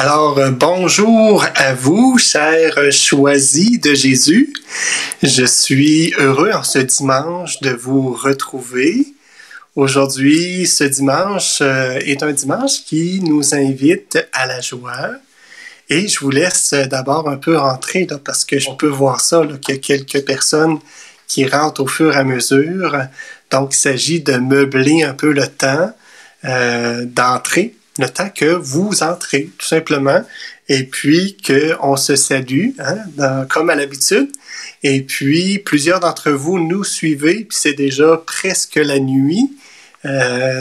Bonjour à vous, chers choisis de Jésus. Je suis heureux en ce dimanche de vous retrouver. Aujourd'hui, ce dimanche est un dimanche qui nous invite à la joie. Et je vous laisse d'abord un peu rentrer, là, parce que je peux voir ça, là, qu'il y a quelques personnes qui rentrent au fur et à mesure. Donc, il s'agit de meubler un peu le temps d'entrer. Le temps que vous entrez, tout simplement, et puis qu'on se salue, comme à l'habitude. Et puis, plusieurs d'entre vous nous suivez, puis c'est déjà presque la nuit,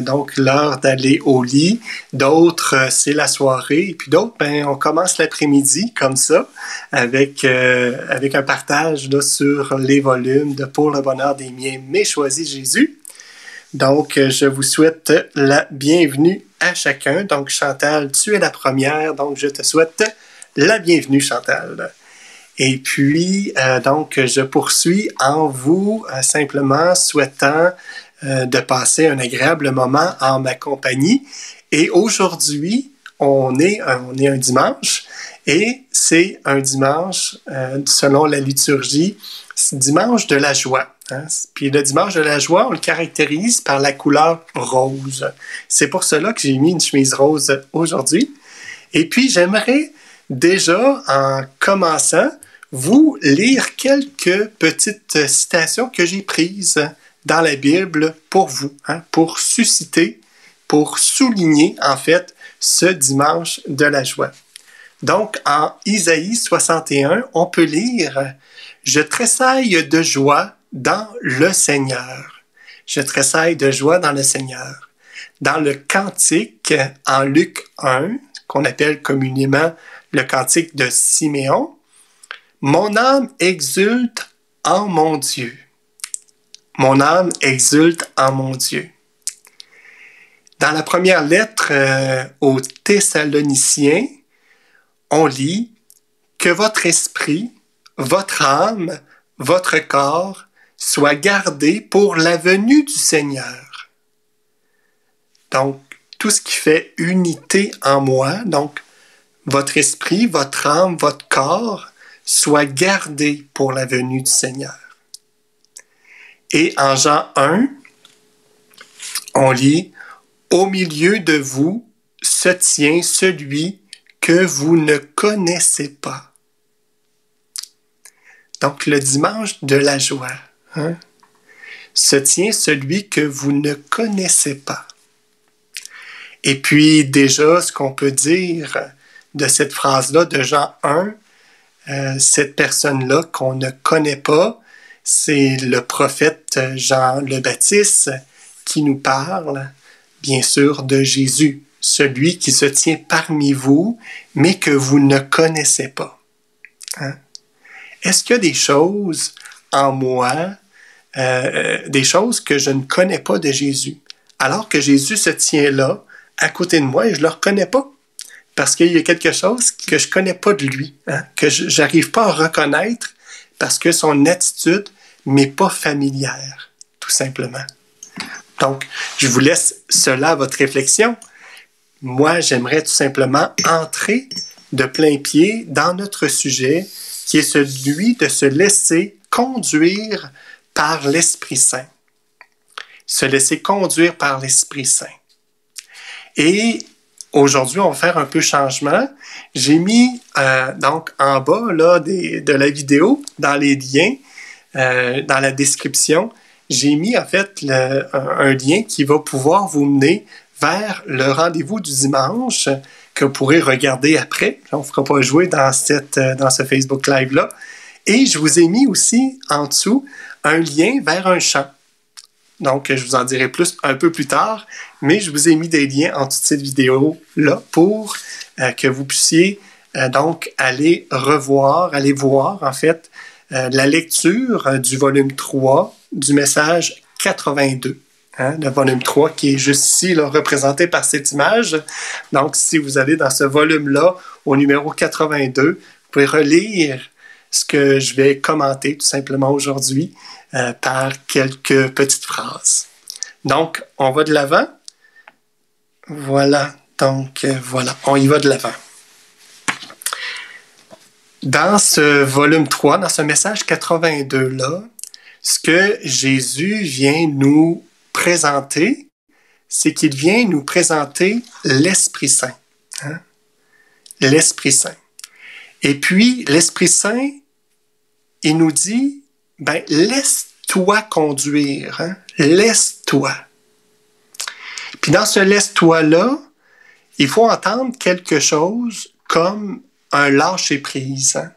donc l'heure d'aller au lit. D'autres, c'est la soirée, et puis d'autres, on commence l'après-midi, comme ça, avec un partage là, sur les volumes de Pour le bonheur des miens, mais choisis Jésus. Donc, je vous souhaite la bienvenue à chacun. Donc, Chantal, tu es la première, donc je te souhaite la bienvenue, Chantal. Et puis, donc, je poursuis en vous simplement souhaitant de passer un agréable moment en ma compagnie. Et aujourd'hui, on est un dimanche, et c'est un dimanche, selon la liturgie, c'est dimanche de la joie. Puis le dimanche de la joie, on le caractérise par la couleur rose. C'est pour cela que j'ai mis une chemise rose aujourd'hui. Et puis, j'aimerais déjà, en commençant, vous lire quelques petites citations que j'ai prises dans la Bible pour vous, pour susciter, pour souligner, en fait, ce dimanche de la joie. Donc, en Isaïe 61, on peut lire « Je tressaille de joie dans le Seigneur. Je tressaille de joie dans le Seigneur. » Dans le cantique, en Luc 1, qu'on appelle communément le cantique de Siméon, « Mon âme exulte en mon Dieu. Mon âme exulte en mon Dieu. » Dans la première lettre aux Thessaloniciens, on lit « Que votre esprit, votre âme, votre corps soit gardé pour la venue du Seigneur. » Donc, tout ce qui fait unité en moi, donc votre esprit, votre âme, votre corps, soit gardé pour la venue du Seigneur. Et en Jean 1, on lit « Au milieu de vous se tient celui que vous ne connaissez pas. » Donc, le dimanche de la joie, se tient celui que vous ne connaissez pas. Et puis, déjà, ce qu'on peut dire de cette phrase-là de Jean 1, cette personne-là qu'on ne connaît pas, c'est le prophète Jean le Baptiste qui nous parle, bien sûr, de Jésus, celui qui se tient parmi vous, mais que vous ne connaissez pas. Est-ce qu'il y a des choses en moi, des choses que je ne connais pas de Jésus, alors que Jésus se tient là, à côté de moi, et je ne le reconnais pas? Parce qu'il y a quelque chose que je ne connais pas de lui, que je n'arrive pas à reconnaître parce que son attitude ne m'est pas familière, tout simplement. Donc, je vous laisse cela à votre réflexion. Moi, j'aimerais tout simplement entrer de plein pied dans notre sujet, qui est celui de se laisser conduire par l'Esprit Saint. Se laisser conduire par l'Esprit Saint. Et aujourd'hui, on va faire un peu changement. J'ai mis donc en bas là, de la vidéo, dans les liens, dans la description, j'ai mis en fait un lien qui va pouvoir vous mener vers le rendez-vous du dimanche que vous pourrez regarder après. On ne fera pas jouer dans ce Facebook Live-là. Et je vous ai mis aussi en dessous un lien vers un chant. Donc, je vous en dirai plus un peu plus tard, mais je vous ai mis des liens en dessous de cette vidéo-là pour que vous puissiez donc aller voir en fait la lecture du volume 3 du message 82. Le volume 3 qui est juste ici, là, représenté par cette image. Donc, si vous allez dans ce volume-là, au numéro 82, vous pouvez relire ce que je vais commenter tout simplement aujourd'hui par quelques petites phrases. Donc, on va de l'avant. Voilà. Donc, voilà, on y va de l'avant. Dans ce volume 3, dans ce message 82-là, ce que Jésus vient nous présenter, c'est qu'il vient nous présenter l'Esprit Saint. Hein? L'Esprit Saint. Et puis, l'Esprit Saint, il nous dit, laisse-toi conduire. Hein? Laisse-toi. Puis dans ce laisse-toi-là, il faut entendre quelque chose comme un lâcher-prise. Hein?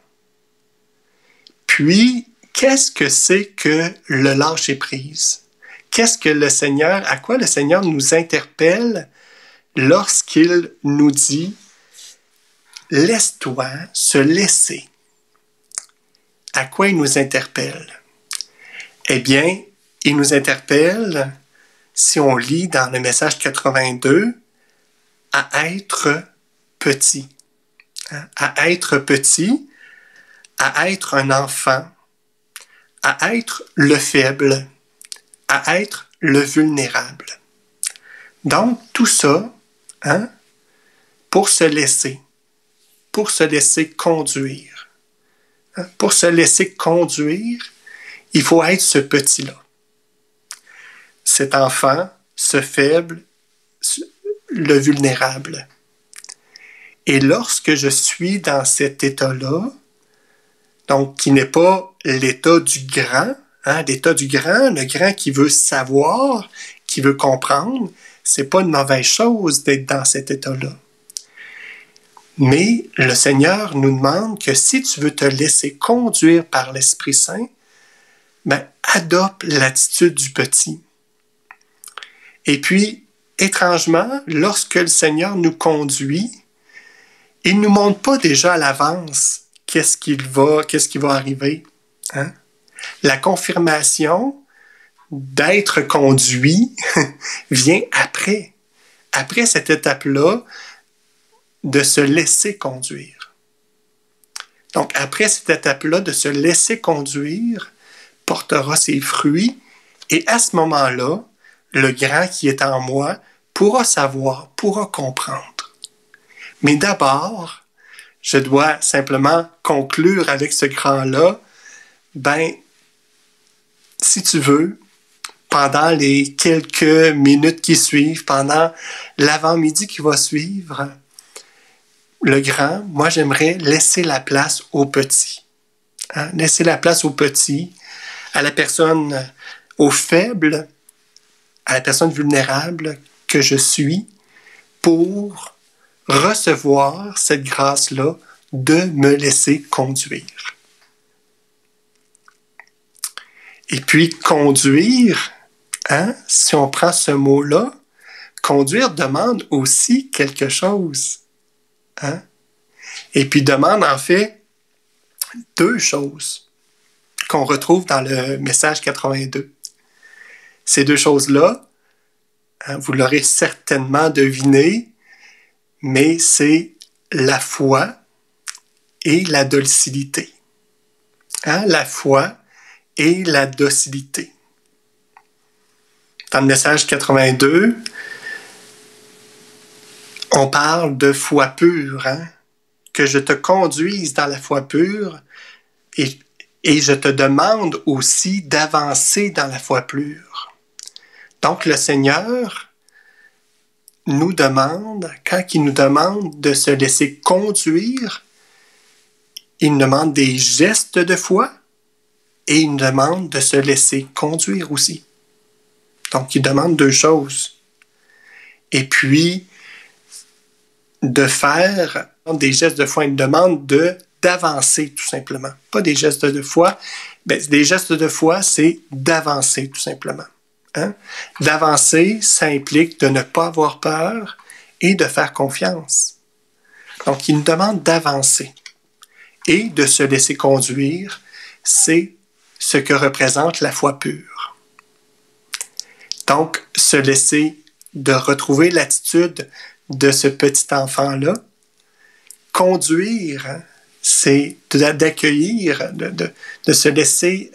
Puis, qu'est-ce que c'est que le lâcher-prise? Qu'est-ce que le Seigneur, à quoi le Seigneur nous interpelle lorsqu'il nous dit « Laisse-toi se laisser ». À quoi il nous interpelle? Eh bien, il nous interpelle, si on lit dans le message 82, à être petit. À être petit, à être un enfant, à être le faible, à être le vulnérable. Donc, tout ça, pour se laisser conduire. Pour se laisser conduire, il faut être ce petit-là. Cet enfant, ce faible, le vulnérable. Et lorsque je suis dans cet état-là, donc qui n'est pas l'état du grand, l'état du grand, le grand qui veut savoir, qui veut comprendre, c'est pas une mauvaise chose d'être dans cet état-là. Mais le Seigneur nous demande que si tu veux te laisser conduire par l'Esprit Saint, adopte l'attitude du petit. Et puis, étrangement, lorsque le Seigneur nous conduit, il ne nous montre pas déjà à l'avance qu'est-ce qui va arriver. Hein? La confirmation d'être conduit vient après cette étape-là de se laisser conduire. Donc, après cette étape-là de se laisser conduire, portera ses fruits, et à ce moment-là, le grand qui est en moi pourra savoir, pourra comprendre. Mais d'abord, je dois simplement conclure avec ce grand-là, si tu veux, pendant les quelques minutes qui suivent, pendant l'avant-midi qui va suivre, le grand, moi j'aimerais laisser la place au petit. Hein? Laisser la place au petit, à la personne, au faible, à la personne vulnérable que je suis, pour recevoir cette grâce-là de me laisser conduire. Et puis conduire, si on prend ce mot-là, conduire demande aussi quelque chose. Et puis demande en fait deux choses qu'on retrouve dans le message 82. Ces deux choses-là, vous l'aurez certainement deviné, mais c'est la foi et la docilité. La foi et la docilité. Dans le message 82, on parle de foi pure, que je te conduise dans la foi pure et je te demande aussi d'avancer dans la foi pure. Donc le Seigneur nous demande, quand il nous demande de se laisser conduire, il nous demande des gestes de foi et il nous demande de se laisser conduire aussi. Donc il demande deux choses. Et puis, de faire des gestes de foi, il nous demande d'avancer tout simplement. Pas des gestes de foi. Des gestes de foi, c'est d'avancer tout simplement. D'avancer, ça implique de ne pas avoir peur et de faire confiance. Donc, il nous demande d'avancer. Et de se laisser conduire, c'est ce que représente la foi pure. Donc, de retrouver l'attitude de ce petit enfant-là. Conduire, c'est d'accueillir, de se laisser,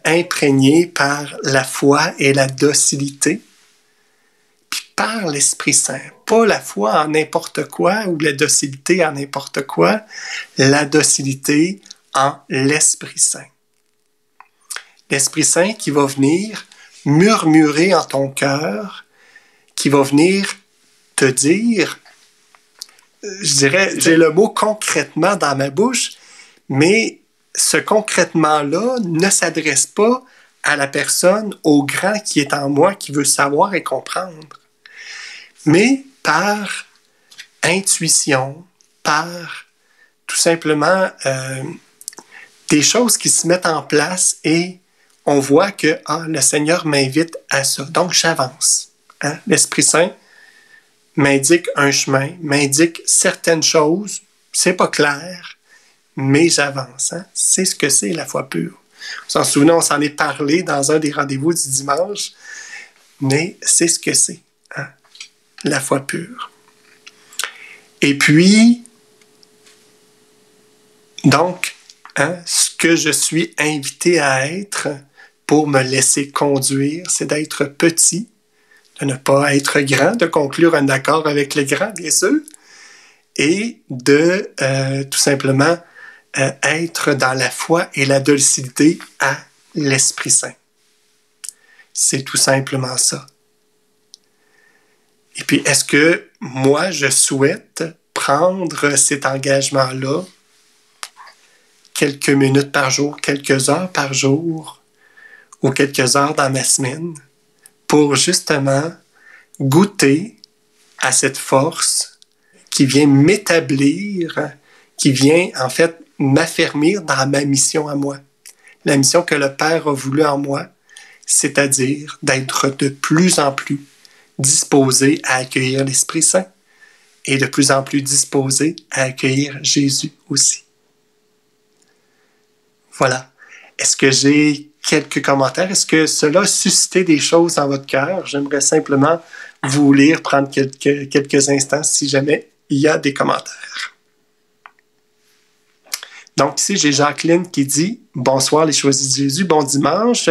imprégné par la foi et la docilité. Puis par l'Esprit Saint. Pas la foi en n'importe quoi ou la docilité en n'importe quoi, la docilité en l'Esprit Saint. L'Esprit Saint qui va venir murmurer en ton cœur, qui va venir te dire, je dirais, j'ai le mot concrètement dans ma bouche, mais ce concrètement-là ne s'adresse pas à la personne, au grand qui est en moi, qui veut savoir et comprendre, mais par intuition, par tout simplement des choses qui se mettent en place et on voit que le Seigneur m'invite à ça. Donc, j'avance. Hein? L'Esprit Saint m'indique un chemin, m'indique certaines choses. C'est pas clair, mais j'avance. Hein? C'est ce que c'est la foi pure. Vous vous en souvenez, on s'en est parlé dans un des rendez-vous du dimanche, mais c'est ce que c'est, hein? La foi pure. Et puis, donc, hein, ce que je suis invité à être pour me laisser conduire, c'est d'être petit, de ne pas être grand, de conclure un accord avec le grand, bien sûr, et de tout simplement être dans la foi et la docilité à l'Esprit Saint. C'est tout simplement ça. Et puis, est-ce que moi, je souhaite prendre cet engagement-là quelques minutes par jour, quelques heures par jour, ou quelques heures dans ma semaine, pour justement goûter à cette force qui vient m'établir, qui vient en fait m'affermir dans ma mission à moi. La mission que le Père a voulu en moi, c'est-à-dire d'être de plus en plus disposé à accueillir l'Esprit Saint et de plus en plus disposé à accueillir Jésus aussi. Voilà. Est-ce que j'ai quelques commentaires? Est-ce que cela a suscité des choses dans votre cœur? J'aimerais simplement vous lire, prendre quelques instants si jamais il y a des commentaires. Donc ici, j'ai Jacqueline qui dit « Bonsoir les choisis de Jésus, bon dimanche,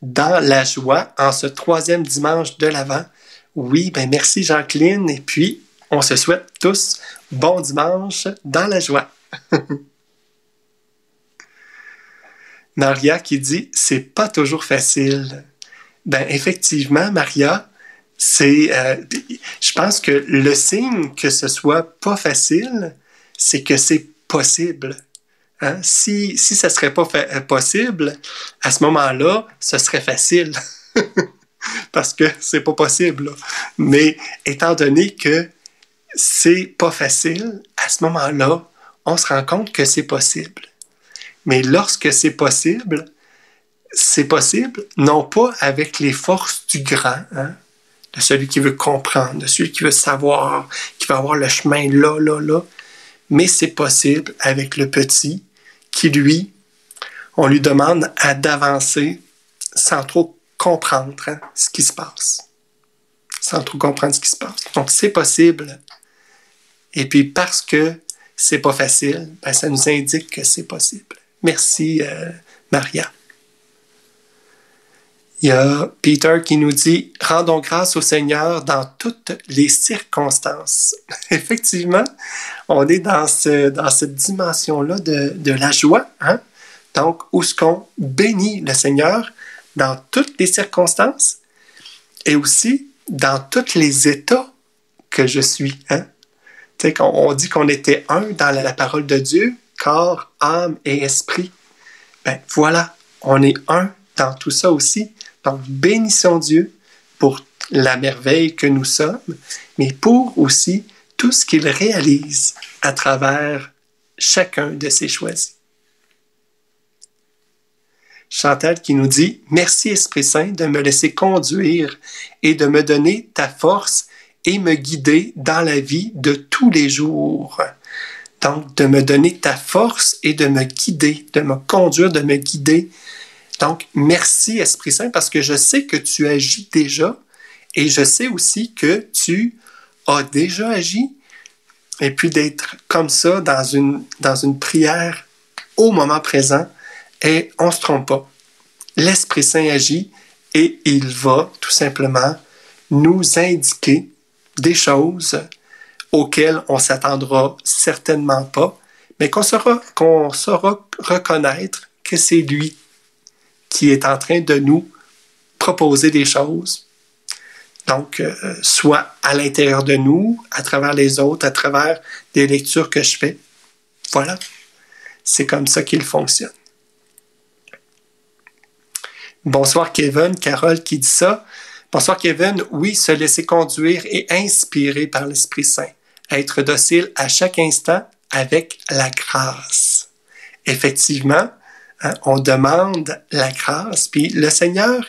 dans la joie, en ce 3e dimanche de l'Avent. » Oui, ben merci Jacqueline, et puis on se souhaite tous bon dimanche dans la joie. Maria qui dit « C'est pas toujours facile. » Ben effectivement, Maria, je pense que le signe que ce soit pas facile, c'est que c'est possible. Hein? Si ça serait pas possible, à ce moment-là, ce serait facile. Parce que c'est pas possible. Là. Mais étant donné que c'est pas facile, à ce moment-là, on se rend compte que c'est possible. Mais lorsque c'est possible non pas avec les forces du grand, hein, de celui qui veut comprendre, de celui qui veut savoir, qui veut avoir le chemin là, mais c'est possible avec le petit qui, lui, on lui demande d'avancer sans trop comprendre ce qui se passe. Sans trop comprendre ce qui se passe. Donc, c'est possible. Et puis, parce que c'est pas facile, ben, ça nous indique que c'est possible. Merci, Maria. Il y a Peter qui nous dit « Rendons grâce au Seigneur dans toutes les circonstances. » Effectivement, on est dans cette dimension-là de la joie. Hein? Donc, où est-ce qu'on bénit le Seigneur dans toutes les circonstances et aussi dans tous les états que je suis. Hein? Tu sais, on dit qu'on était un dans la parole de Dieu, corps, âme et esprit. Ben voilà, on est un dans tout ça aussi. Donc, bénissons Dieu pour la merveille que nous sommes, mais pour aussi tout ce qu'il réalise à travers chacun de ses choisis. Chantal qui nous dit « Merci Esprit Saint de me laisser conduire et de me donner ta force et me guider dans la vie de tous les jours. » Donc, de me donner ta force et de me guider, de me conduire, de me guider. Donc, merci Esprit Saint parce que je sais que tu agis déjà et je sais aussi que tu as déjà agi. Et puis d'être comme ça dans une prière au moment présent, et on ne se trompe pas. L'Esprit Saint agit et il va tout simplement nous indiquer des choses auxquelles on ne s'attendra certainement pas, mais qu'on saura reconnaître que c'est lui qui est en train de nous proposer des choses. Donc, soit à l'intérieur de nous, à travers les autres, à travers des lectures que je fais. Voilà. C'est comme ça qu'il fonctionne. Bonsoir Kevin, Carole qui dit ça. Bonsoir Kevin, oui, se laisser conduire et inspirer par l'Esprit Saint. Être docile à chaque instant avec la grâce. Effectivement, on demande la grâce, puis le Seigneur,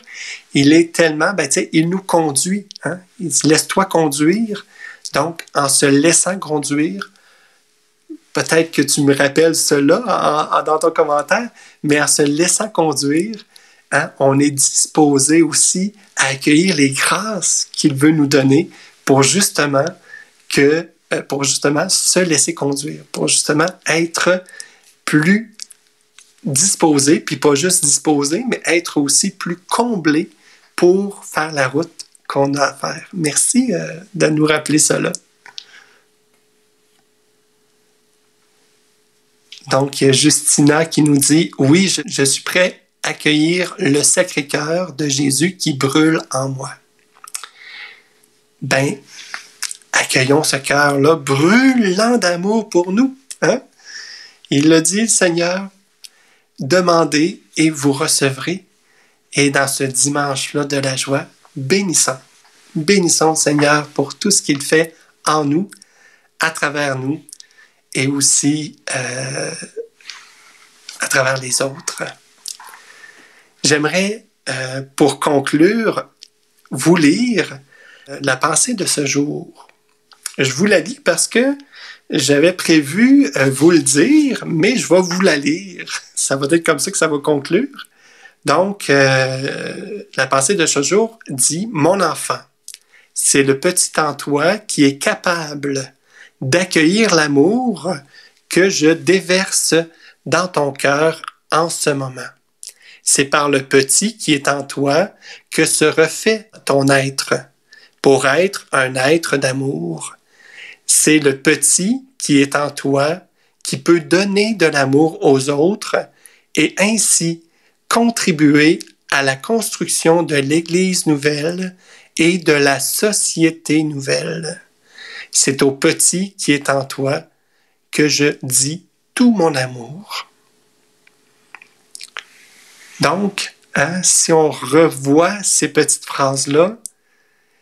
il est tellement, il nous conduit. Il dit, laisse-toi conduire. Donc, en se laissant conduire, peut-être que tu me rappelles cela dans ton commentaire, mais en se laissant conduire, on est disposé aussi à accueillir les grâces qu'il veut nous donner pour justement se laisser conduire, pour justement être plus disposé, puis pas juste disposé, mais être aussi plus comblé pour faire la route qu'on a à faire. Merci de nous rappeler cela. Donc, il y a Justina qui nous dit « Oui, je suis prêt à accueillir le Sacré-Cœur de Jésus qui brûle en moi. » Accueillons ce cœur-là brûlant d'amour pour nous. Il l'a dit, le Seigneur, « Demandez et vous recevrez. » Et dans ce dimanche-là de la joie, bénissons. Bénissons le Seigneur pour tout ce qu'il fait en nous, à travers nous, et aussi à travers les autres. J'aimerais, pour conclure, vous lire la pensée de ce jour. Je vous la lis parce que j'avais prévu vous le dire, mais je vais vous la lire. Ça va être comme ça que ça va conclure. Donc, la pensée de ce jour dit « Mon enfant, c'est le petit en toi qui est capable d'accueillir l'amour que je déverse dans ton cœur en ce moment. C'est par le petit qui est en toi que se refait ton être, pour être un être d'amour. C'est le petit qui est en toi qui peut donner de l'amour aux autres et ainsi contribuer à la construction de l'Église nouvelle et de la société nouvelle. C'est au petit qui est en toi que je dis tout mon amour. » Donc, si on revoit ces petites phrases-là,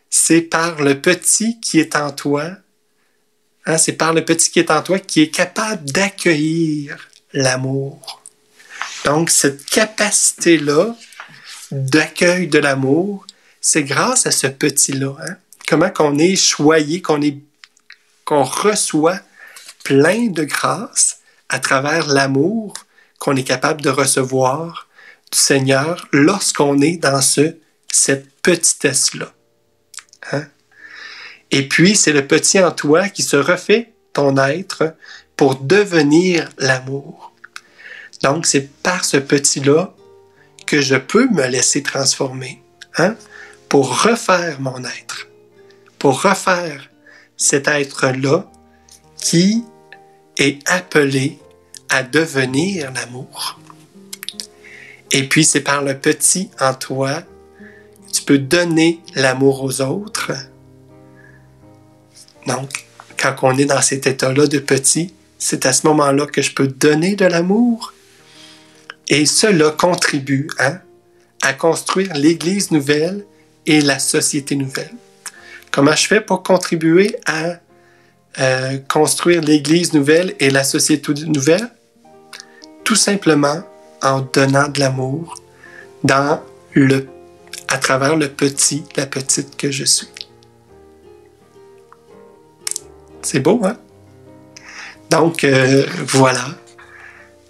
c'est par le petit qui est en toi, c'est par le petit qui est en toi qui est capable d'accueillir l'amour. Donc, cette capacité-là d'accueil de l'amour, c'est grâce à ce petit-là. Comment qu'on est choyé, qu'on reçoit plein de grâces à travers l'amour qu'on est capable de recevoir du Seigneur lorsqu'on est dans cette petitesse-là. Et puis, c'est le petit en toi qui se refait ton être pour devenir l'amour. Donc, c'est par ce petit-là que je peux me laisser transformer, pour refaire mon être, pour refaire cet être-là qui est appelé à devenir l'amour. Et puis, c'est par le petit en toi que tu peux donner l'amour aux autres. Donc, quand on est dans cet état-là de petit, c'est à ce moment-là que je peux donner de l'amour. Et cela contribue à construire l'Église nouvelle et la société nouvelle. Comment je fais pour contribuer à construire l'Église nouvelle et la société nouvelle? Tout simplement en donnant de l'amour à travers le petit, la petite que je suis. C'est beau, hein? Donc, voilà.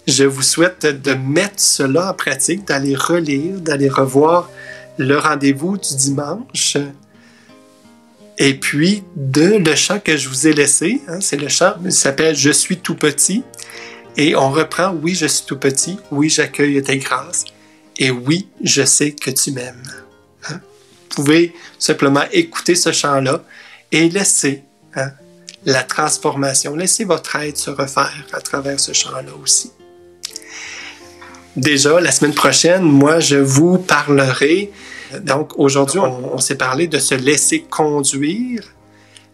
Je vous souhaite de mettre cela en pratique, d'aller relire, d'aller revoir le rendez-vous du dimanche. Et puis, le chant que je vous ai laissé, c'est le chant qui s'appelle « Je suis tout petit ». Et on reprend « Oui, je suis tout petit. Oui, j'accueille tes grâces. Et oui, je sais que tu m'aimes. » pouvez simplement écouter ce chant-là et laisser la transformation, laissez votre être se refaire à travers ce chant-là aussi. Déjà, la semaine prochaine, moi, je vous parlerai. Donc, aujourd'hui, on s'est parlé de se laisser conduire.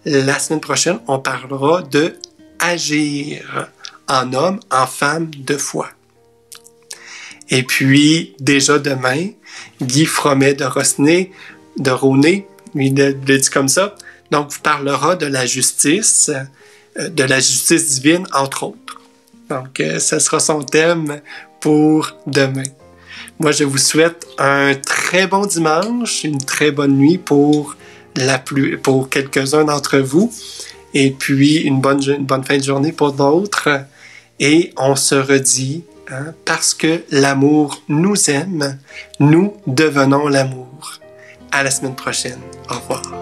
La semaine prochaine, on parlera de agir en homme, en femme de foi. Et puis, déjà demain, Guy Fromet de Rosnay, lui le dit comme ça, donc vous parlera de la justice divine, entre autres. Donc, ce sera son thème pour demain. Moi, je vous souhaite un très bon dimanche, une très bonne nuit pour quelques-uns d'entre vous, et puis une bonne fin de journée pour d'autres. Et on se redit, parce que l'amour nous aime, nous devenons l'amour. À la semaine prochaine. Au revoir.